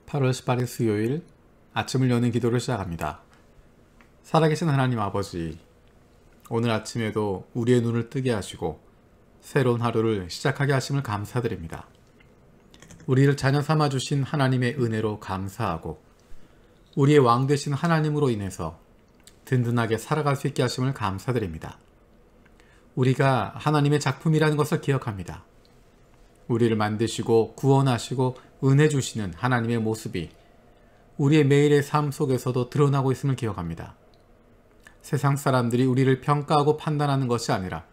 8월 18일 수요일 아침을 여는 기도를 시작합니다. 살아계신 하나님 아버지, 오늘 아침에도 우리의 눈을 뜨게 하시고 새로운 하루를 시작하게 하심을 감사드립니다. 우리를 자녀 삼아주신 하나님의 은혜로 감사하고 우리의 왕 되신 하나님으로 인해서 든든하게 살아갈 수 있게 하심을 감사드립니다. 우리가 하나님의 작품이라는 것을 기억합니다. 우리를 만드시고 구원하시고 은혜 주시는 하나님의 모습이 우리의 매일의 삶 속에서도 드러나고 있음을 기억합니다. 세상 사람들이 우리를 평가하고 판단하는 것이 아니라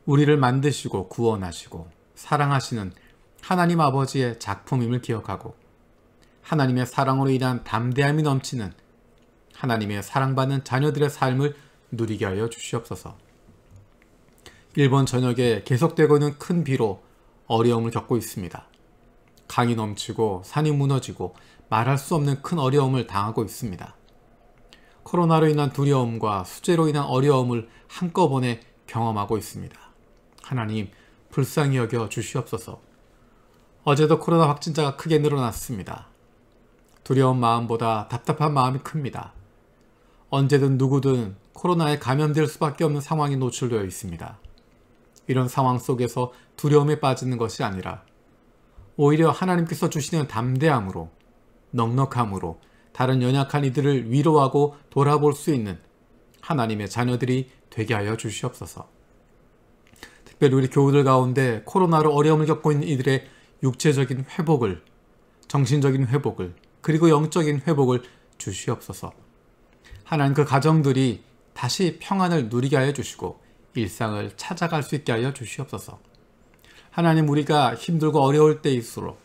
우리를 만드시고 구원하시고 사랑하시는 하나님 아버지의 작품임을 기억하고 하나님의 사랑으로 인한 담대함이 넘치는 하나님의 사랑받는 자녀들의 삶을 누리게 하여 주시옵소서. 일본 전역에 계속되고 있는 큰 비로 어려움을 겪고 있습니다. 강이 넘치고 산이 무너지고 말할 수 없는 큰 어려움을 당하고 있습니다. 코로나로 인한 두려움과 수재로 인한 어려움을 한꺼번에 경험하고 있습니다. 하나님, 불쌍히 여겨 주시옵소서. 어제도 코로나 확진자가 크게 늘어났습니다. 두려운 마음보다 답답한 마음이 큽니다. 언제든 누구든 코로나에 감염될 수밖에 없는 상황이 노출되어 있습니다. 이런 상황 속에서 두려움에 빠지는 것이 아니라 오히려 하나님께서 주시는 담대함으로, 넉넉함으로 다른 연약한 이들을 위로하고 돌아볼 수 있는 하나님의 자녀들이 되게 하여 주시옵소서. 특별히 우리 교우들 가운데 코로나로 어려움을 겪고 있는 이들의 육체적인 회복을, 정신적인 회복을, 그리고 영적인 회복을 주시옵소서. 하나님, 그 가정들이 다시 평안을 누리게 하여 주시고 일상을 찾아갈 수 있게 하여 주시옵소서. 하나님, 우리가 힘들고 어려울 때일수록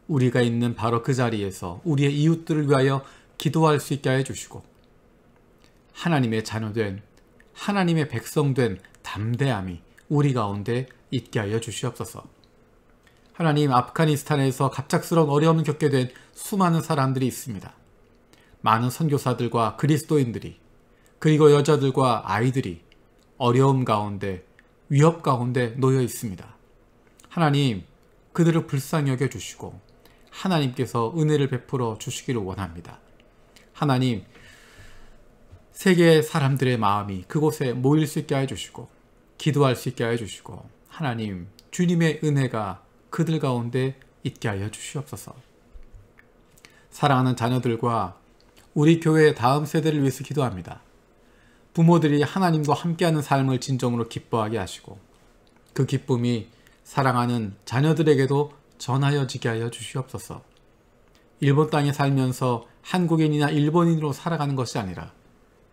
우리가 있는 바로 그 자리에서 우리의 이웃들을 위하여 기도할 수 있게 하여 주시고 하나님의 자녀된, 하나님의 백성된 담대함이 우리 가운데 있게 하여 주시옵소서. 하나님, 아프가니스탄에서 갑작스러운 어려움을 겪게 된 수많은 사람들이 있습니다. 많은 선교사들과 그리스도인들이, 그리고 여자들과 아이들이 어려움 가운데, 위협 가운데 놓여 있습니다. 하나님, 그들을 불쌍히 여겨주시고 하나님께서 은혜를 베풀어 주시기를 원합니다. 하나님, 세계의 사람들의 마음이 그곳에 모일 수 있게 해주시고 기도할 수 있게 해주시고 하나님, 주님의 은혜가 그들 가운데 있게 하여 주시옵소서. 사랑하는 자녀들과 우리 교회의 다음 세대를 위해서 기도합니다. 부모들이 하나님과 함께하는 삶을 진정으로 기뻐하게 하시고 그 기쁨이 사랑하는 자녀들에게도 전하여지게 하여 주시옵소서. 일본 땅에 살면서 한국인이나 일본인으로 살아가는 것이 아니라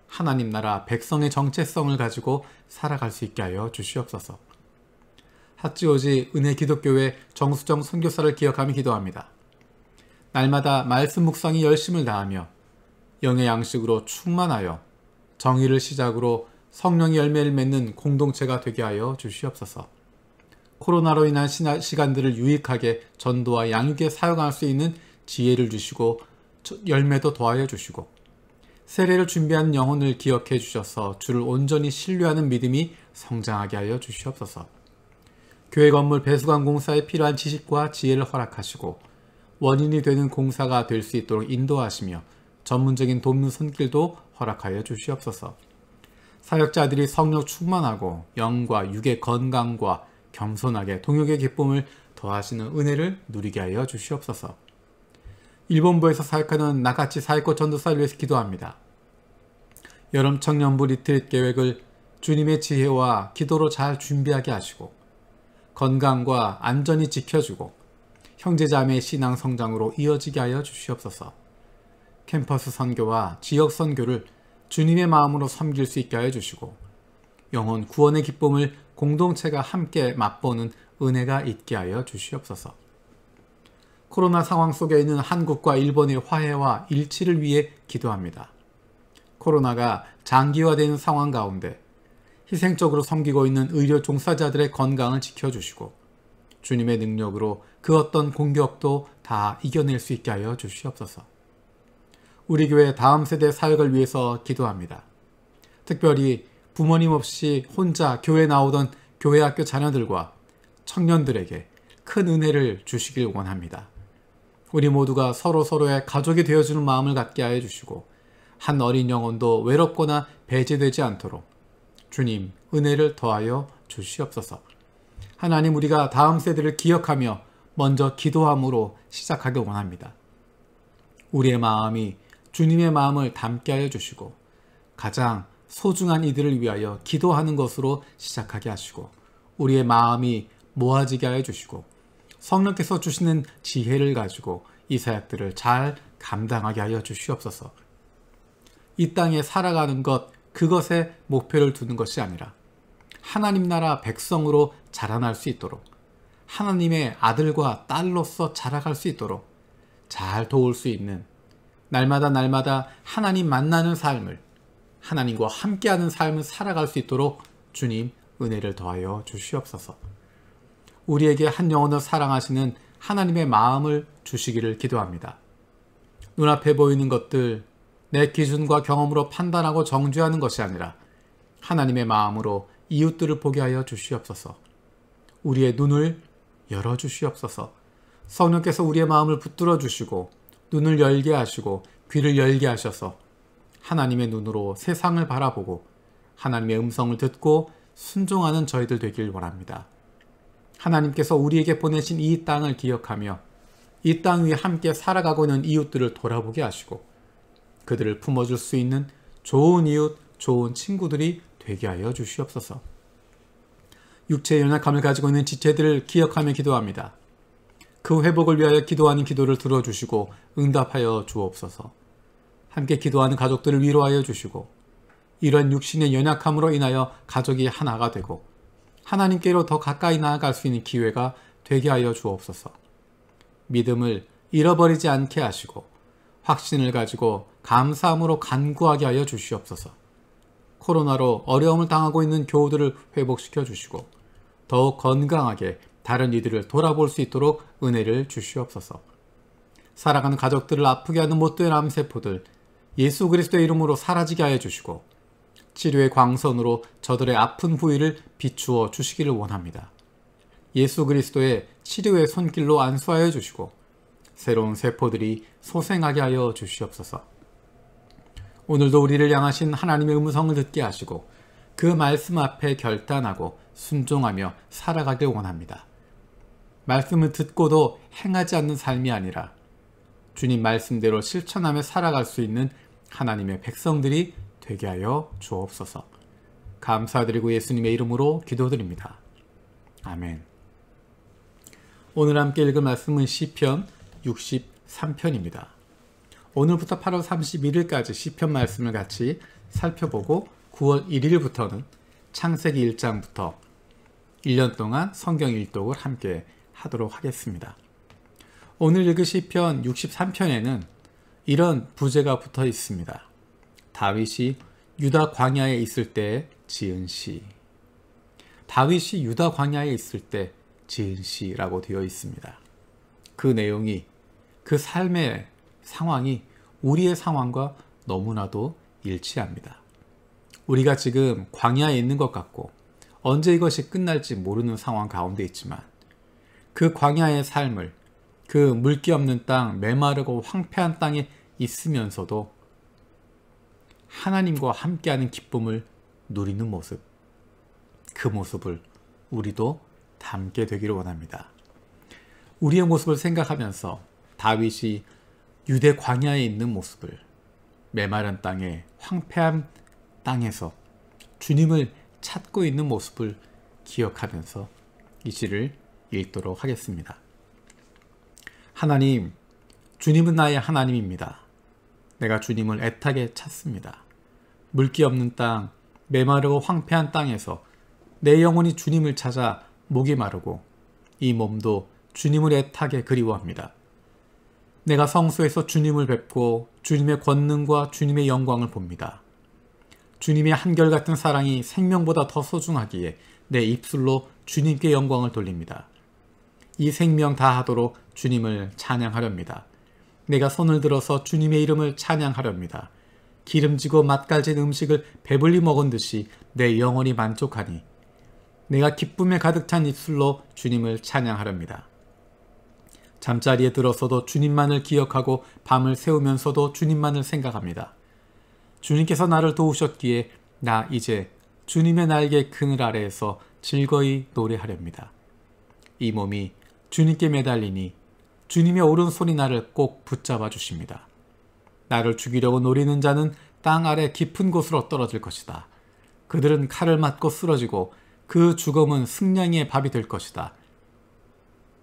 하나님 나라 백성의 정체성을 가지고 살아갈 수 있게 하여 주시옵소서. 하찌오지 은혜 기독교회 정수정 선교사를 기억하며 기도합니다. 날마다 말씀 묵상이 열심을 다하며 영의 양식으로 충만하여 정의를 시작으로 성령의 열매를 맺는 공동체가 되게 하여 주시옵소서. 코로나로 인한 시간들을 유익하게 전도와 양육에 사용할 수 있는 지혜를 주시고 열매도 더하여 주시고 세례를 준비한 영혼을 기억해 주셔서 주를 온전히 신뢰하는 믿음이 성장하게 하여 주시옵소서. 교회 건물 배수관 공사에 필요한 지식과 지혜를 허락하시고 원인이 되는 공사가 될 수 있도록 인도하시며 전문적인 돕는 손길도 허락하여 주시옵소서. 사역자들이 성령 충만하고 영과 육의 건강과 겸손하게 동역의 기쁨을 더하시는 은혜를 누리게 하여 주시옵소서. 일본부에서 사역하는 나가치 사이코 전도사를 위해서 기도합니다. 여름 청년부 리트릿 계획을 주님의 지혜와 기도로 잘 준비하게 하시고 건강과 안전히 지켜주고 형제자매의 신앙 성장으로 이어지게 하여 주시옵소서. 캠퍼스 선교와 지역 선교를 주님의 마음으로 섬길 수 있게 하여 주시고 영혼 구원의 기쁨을 공동체가 함께 맛보는 은혜가 있게 하여 주시옵소서. 코로나 상황 속에 있는 한국과 일본의 화해와 일치를 위해 기도합니다. 코로나가 장기화되는 상황 가운데 희생적으로 섬기고 있는 의료 종사자들의 건강을 지켜주시고 주님의 능력으로 그 어떤 공격도 다 이겨낼 수 있게 하여 주시옵소서. 우리 교회 다음 세대 사역을 위해서 기도합니다. 특별히 부모님 없이 혼자 교회 나오던 교회학교 자녀들과 청년들에게 큰 은혜를 주시길 원합니다. 우리 모두가 서로서로의 가족이 되어주는 마음을 갖게 하여 주시고 한 어린 영혼도 외롭거나 배제되지 않도록 주님 은혜를 더하여 주시옵소서. 하나님, 우리가 다음 세대를 기억하며 먼저 기도함으로 시작하길 원합니다. 우리의 마음이 주님의 마음을 담게 하여 주시고 가장 소중한 이들을 위하여 기도하는 것으로 시작하게 하시고 우리의 마음이 모아지게 하여 주시고 성령께서 주시는 지혜를 가지고 이 사역들을 잘 감당하게 하여 주시옵소서. 이 땅에 살아가는 것, 그것에 목표를 두는 것이 아니라 하나님 나라 백성으로 자라날 수 있도록 하나님의 아들과 딸로서 자라갈 수 있도록 잘 도울 수 있는 날마다 하나님 만나는 삶을, 하나님과 함께하는 삶을 살아갈 수 있도록 주님 은혜를 더하여 주시옵소서. 우리에게 한 영혼을 사랑하시는 하나님의 마음을 주시기를 기도합니다. 눈앞에 보이는 것들, 내 기준과 경험으로 판단하고 정죄하는 것이 아니라 하나님의 마음으로 이웃들을 보게 하여 주시옵소서. 우리의 눈을 열어주시옵소서. 성령께서 우리의 마음을 붙들어 주시고 눈을 열게 하시고 귀를 열게 하셔서 하나님의 눈으로 세상을 바라보고 하나님의 음성을 듣고 순종하는 저희들 되길 원합니다. 하나님께서 우리에게 보내신 이 땅을 기억하며 이 땅 위에 함께 살아가고 있는 이웃들을 돌아보게 하시고 그들을 품어줄 수 있는 좋은 이웃, 좋은 친구들이 되게 하여 주시옵소서. 육체의 연약함을 가지고 있는 지체들을 기억하며 기도합니다. 그 회복을 위하여 기도하는 기도를 들어주시고 응답하여 주옵소서. 함께 기도하는 가족들을 위로하여 주시고 이런 육신의 연약함으로 인하여 가족이 하나가 되고 하나님께로 더 가까이 나아갈 수 있는 기회가 되게 하여 주옵소서. 믿음을 잃어버리지 않게 하시고 확신을 가지고 감사함으로 간구하게 하여 주시옵소서. 코로나로 어려움을 당하고 있는 교우들을 회복시켜 주시고 더욱 건강하게 다른 이들을 돌아볼 수 있도록 은혜를 주시옵소서. 살아가는 가족들을 아프게 하는 못된 암세포들 예수 그리스도의 이름으로 사라지게 하여 주시고 치료의 광선으로 저들의 아픈 부위를 비추어 주시기를 원합니다. 예수 그리스도의 치료의 손길로 안수하여 주시고 새로운 세포들이 소생하게 하여 주시옵소서. 오늘도 우리를 향하신 하나님의 음성을 듣게 하시고 그 말씀 앞에 결단하고 순종하며 살아가길 원합니다. 말씀을 듣고도 행하지 않는 삶이 아니라 주님 말씀대로 실천하며 살아갈 수 있는 하나님의 백성들이 되게 하여 주옵소서. 감사드리고 예수님의 이름으로 기도드립니다. 아멘. 오늘 함께 읽을 말씀은 시편 63편입니다. 오늘부터 8월 31일까지 시편 말씀을 같이 살펴보고 9월 1일부터는 창세기 1장부터 1년 동안 성경 일독을 함께 하도록 하겠습니다. 오늘 읽을 시편 63편에는 이런 부제가 붙어 있습니다. 다윗이 유다 광야에 있을 때 지은 시. 다윗이 유다 광야에 있을 때 지은 시라고 되어 있습니다. 그 내용이, 그 삶의 상황이 우리의 상황과 너무나도 일치합니다. 우리가 지금 광야에 있는 것 같고 언제 이것이 끝날지 모르는 상황 가운데 있지만 그 광야의 삶을, 그 물기 없는 땅, 메마르고 황폐한 땅에 있으면서도 하나님과 함께하는 기쁨을 누리는 모습, 그 모습을 우리도 담게 되기를 원합니다. 우리의 모습을 생각하면서 다윗이 유대 광야에 있는 모습을, 메마른 땅에, 황폐한 땅에서 주님을 찾고 있는 모습을 기억하면서 이 시를 읽도록 하겠습니다. 하나님, 주님은 나의 하나님입니다. 내가 주님을 애타게 찾습니다. 물기 없는 땅, 메마르고 황폐한 땅에서 내 영혼이 주님을 찾아 목이 마르고 이 몸도 주님을 애타게 그리워합니다. 내가 성소에서 주님을 뵙고 주님의 권능과 주님의 영광을 봅니다. 주님의 한결같은 사랑이 생명보다 더 소중하기에 내 입술로 주님께 영광을 돌립니다. 이 생명 다하도록 주님을 찬양하렵니다. 내가 손을 들어서 주님의 이름을 찬양하렵니다. 기름지고 맛깔진 음식을 배불리 먹은 듯이 내 영혼이 만족하니 내가 기쁨에 가득 찬 입술로 주님을 찬양하렵니다. 잠자리에 들어서도 주님만을 기억하고 밤을 새우면서도 주님만을 생각합니다. 주님께서 나를 도우셨기에 나 이제 주님의 날개 그늘 아래에서 즐거이 노래하렵니다. 이 몸이 주님께 매달리니 주님의 오른손이 나를 꼭 붙잡아 주십니다. 나를 죽이려고 노리는 자는 땅 아래 깊은 곳으로 떨어질 것이다. 그들은 칼을 맞고 쓰러지고 그 죽음은 승냥이의 밥이 될 것이다.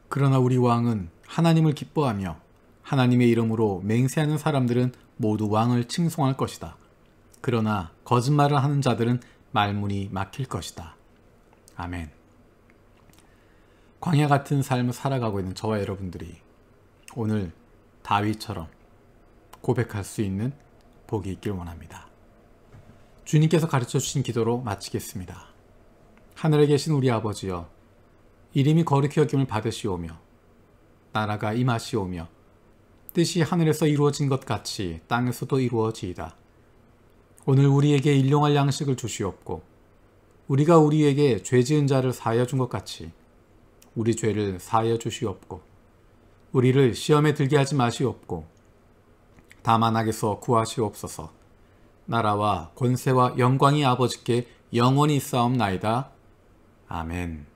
그러나 우리 왕은 하나님을 기뻐하며 하나님의 이름으로 맹세하는 사람들은 모두 왕을 칭송할 것이다. 그러나 거짓말을 하는 자들은 말문이 막힐 것이다. 아멘. 광야 같은 삶을 살아가고 있는 저와 여러분들이 오늘 다윗처럼 고백할 수 있는 복이 있길 원합니다. 주님께서 가르쳐 주신 기도로 마치겠습니다. 하늘에 계신 우리 아버지여, 이름이 거룩히 여김을 받으시오며 나라가 임하시오며 뜻이 하늘에서 이루어진 것 같이 땅에서도 이루어지이다. 오늘 우리에게 일용할 양식을 주시옵고 우리가 우리에게 죄 지은 자를 사하여 준 것 같이 우리 죄를 사하여 주시옵고 우리를 시험에 들게 하지 마시옵고 다만 악에서 구하시옵소서. 나라와 권세와 영광이 아버지께 영원히 있사옵나이다. 아멘.